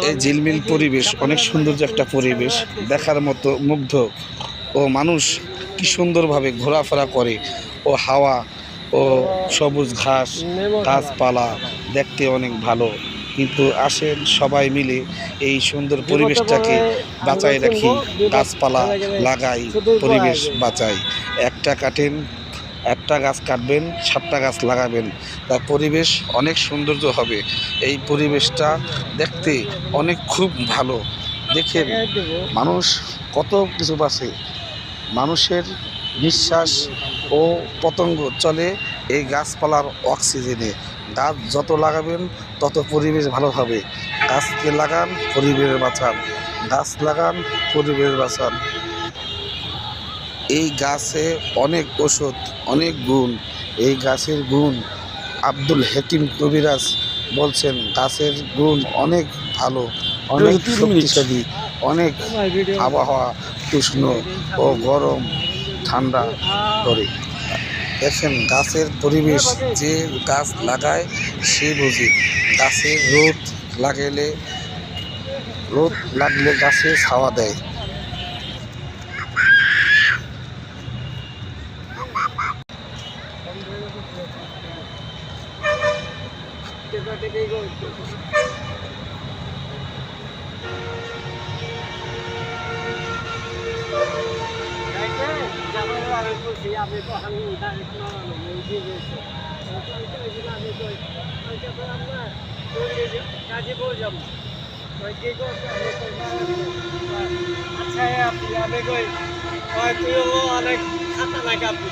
এই ঝিলমিল পরিবেশ অনেক সৌন্দর্য একটা পরিবেশ, দেখার মতো মুগ্ধ। ও মানুষ কি সুন্দরভাবে ঘোরাফেরা করে, ও হাওয়া ও সবুজ ঘাস গাছপালা দেখতে অনেক ভালো। কিন্তু আসেন সবাই মিলে এই সুন্দর পরিবেশটাকে বাঁচাই রাখি, গাছপালা লাগাই, পরিবেশ বাঁচাই। একটা কাটেন, একটা গাছ কাটবেন, 7টা গাছ লাগাবেন, তার পরিবেশ অনেক সৌন্দর্য হবে। এই পরিবেশটা দেখতে অনেক খুব ভালো। দেখেন মানুষ কত কিছু বাসে, মানুষের নিঃশ্বাস ও পতঙ্গ চলে এই গাছপালার অক্সিজেনে। গাছ যত লাগাবেন তত পরিবেশ ভালো হবে। গাছকে লাগান, পরিবেশ বাঁচান। গাছ লাগান, পরিবেশ বাঁচান। এই গাছে অনেক ওষুধ, অনেক গুণ। এই গাছের গুণ আব্দুল হাকিম কবিরাজ বলছেন, গাছের গুণ অনেক ভালো, অনেক শক্তিশালী, অনেক আবহাওয়া উষ্ণ ও গরম ঠান্ডা করে। দেখেন গাছের পরিবেশ, যে গাছ লাগায় সে বোঝে। গাছের রোদ লাগলে গাছে ছাওয়া দেয়। অনেক খাতা লাগে আপনি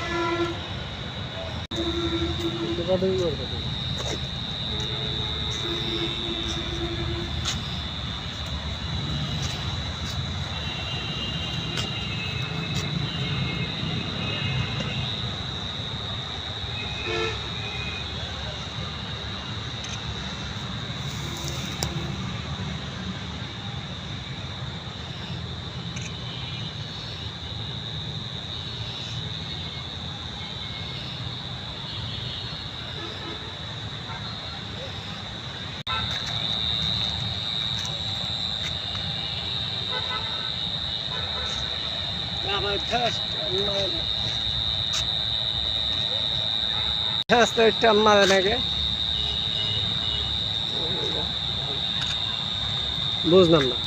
আমার ঠেস্ট মারে নাকি বুঝলাম না।